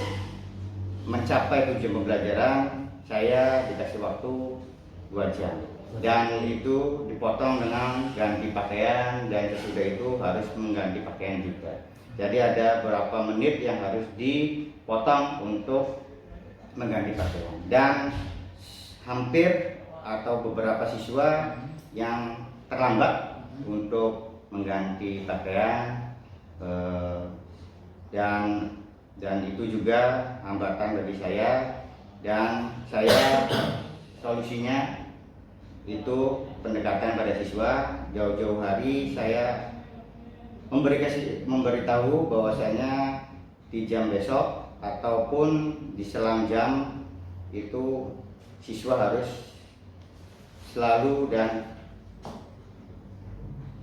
mencapai tujuan pembelajaran saya dikasih waktu 2 jam. Dan itu dipotong dengan ganti pakaian dan sesudah itu harus mengganti pakaian juga. Jadi ada beberapa menit yang harus dipotong untuk mengganti pakaian. Dan hampir atau beberapa siswa yang terlambat untuk mengganti pakaian dan itu juga hambatan bagi saya. Dan saya solusinya itu pendekatan pada siswa. Jauh-jauh hari saya memberitahu bahwasanya di jam besok ataupun di selang jam itu siswa harus selalu dan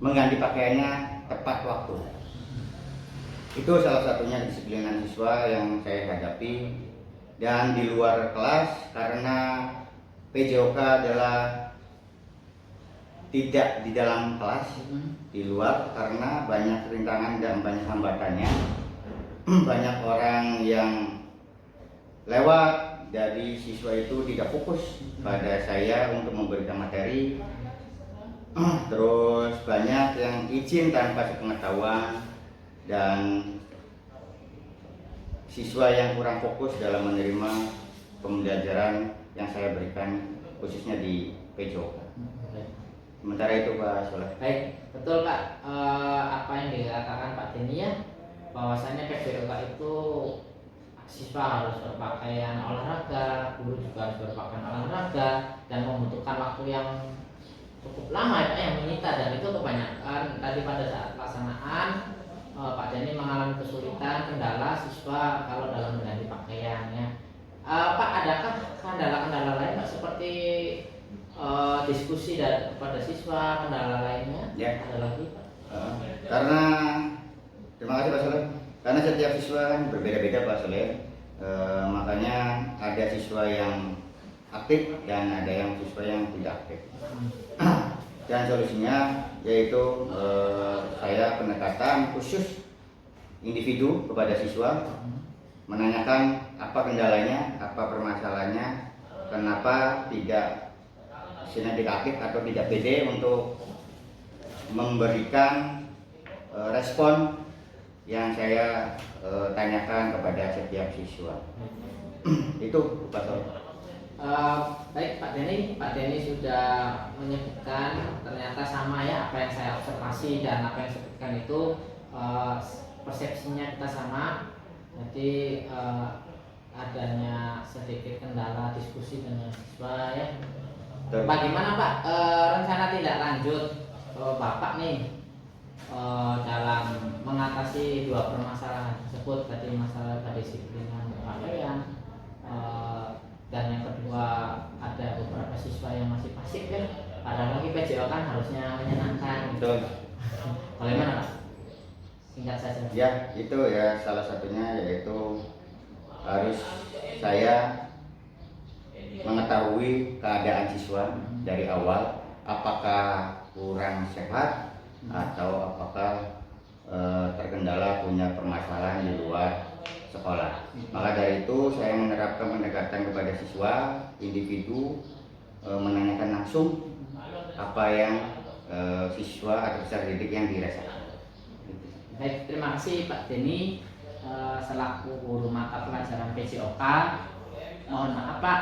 mengganti pakaiannya tepat waktu. Itu salah satunya kedisiplinan siswa yang saya hadapi. Dan di luar kelas, karena PJOK adalah tidak di dalam kelas, di luar, karena banyak rintangan dan banyak hambatannya. Banyak orang yang lewat dari siswa itu tidak fokus pada saya untuk memberikan materi. Terus banyak yang izin tanpa sepengetahuan dan siswa yang kurang fokus dalam menerima pembelajaran yang saya berikan khususnya di PJOK. Sementara itu Pak Soleh. Baik, betul Pak. Apa yang dikatakan Pak Denny ya, bahwasanya PJOK itu siswa harus berpakaian olahraga, guru juga harus berpakaian olahraga dan membutuhkan waktu yang cukup lama ya Pak, yang menyita, dan itu kebanyakan tadi pada saat pelaksanaan Pak Denny mengalami kesulitan, kendala siswa kalau dalam mengganti pakaian ya. Pak, adakah kendala-kendala lain Pak, seperti diskusi kepada siswa, kendala lainnya? Ya. Ada lagi Pak? Karena terima kasih Pak Soleh. Karena setiap siswa berbeda-beda Pak Soleh. Makanya ada siswa yang aktif dan ada yang siswa yang tidak aktif. Dan solusinya yaitu saya pendekatan khusus individu kepada siswa, menanyakan apa kendalanya, apa permasalahannya, kenapa tidak aktif atau tidak pede untuk memberikan respon yang saya tanyakan kepada setiap siswa. Itu Pak Sol. Baik Pak Denny sudah menyebutkan ternyata sama ya apa yang saya observasi dan apa yang saya sebutkan itu persepsinya kita sama. Jadi adanya sedikit kendala diskusi dengan siswa ya. Bagaimana Pak rencana tindak lanjut Bapak nih dalam mengatasi dua permasalahan tersebut, tadi masalah kedisiplinan pakaian dan yang kedua ada beberapa siswa yang masih pasif kan, padahal lagi PJO kan harusnya menyenangkan. Betul. Bagaimana Pak? Singkat saja. Ya, itu ya salah satunya yaitu harus saya mengetahui keadaan siswa dari awal, apakah kurang sehat atau apakah terkendala punya permasalahan di luar sekolah. Maka dari itu saya menerapkan pendekatan kepada siswa individu, menanyakan langsung apa yang siswa atau peserta didik yang dirasakan. Baik, terima kasih Pak Denny selaku guru mata pelajaran PJOK. Mohon maaf Pak,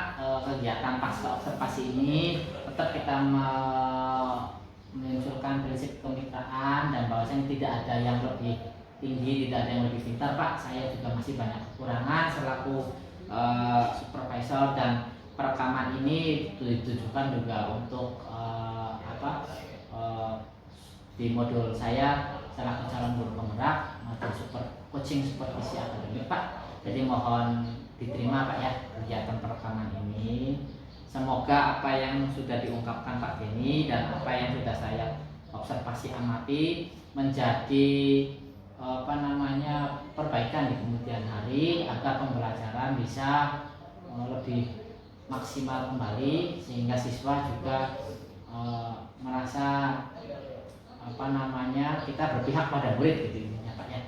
kegiatan pasca observasi ini tetap kita menunjukkan prinsip kemitraan dan bahwasanya tidak ada yang lebih tinggi, tidak ada yang lebih pintar Pak. Saya juga masih banyak kekurangan selaku supervisor, dan perekaman ini ditujukan juga untuk di modul saya selaku calon guru penggerak modul coaching supervisi akademik Pak. Jadi mohon diterima Pak ya kegiatan perekaman ini. Semoga apa yang sudah diungkapkan Pak Denny dan apa yang sudah saya observasi amati menjadi perbaikan di kemudian hari agar pembelajaran bisa lebih maksimal kembali, sehingga siswa juga merasa kita berpihak pada murid gitu ya Pak ya.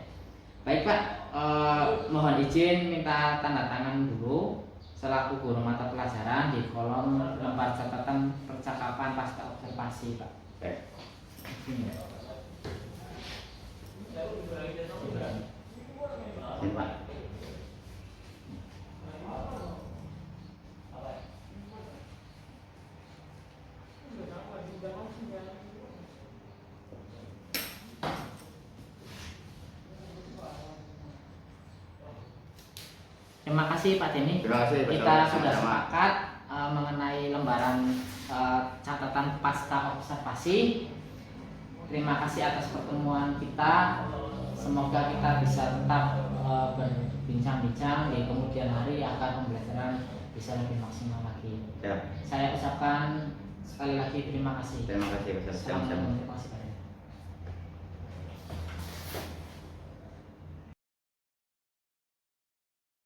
Baik Pak, mohon izin minta tanda tangan dulu selaku guru mata pelajaran di kolom lembar catatan percakapan pasca observasi Pak. Ini Pak. Terima kasih Pak Denny. Terima kasih, Pak. Kita sudah Sama-sama. sepakat mengenai lembaran catatan pasca observasi. Terima kasih atas pertemuan kita. Semoga kita bisa tetap berbincang-bincang di kemudian hari agar pembelajaran bisa lebih maksimal lagi. Ya. Saya ucapkan sekali lagi terima kasih. Terima kasih Pak. Sama-sama. Assalamualaikum warahmatullahi wabarakatuh.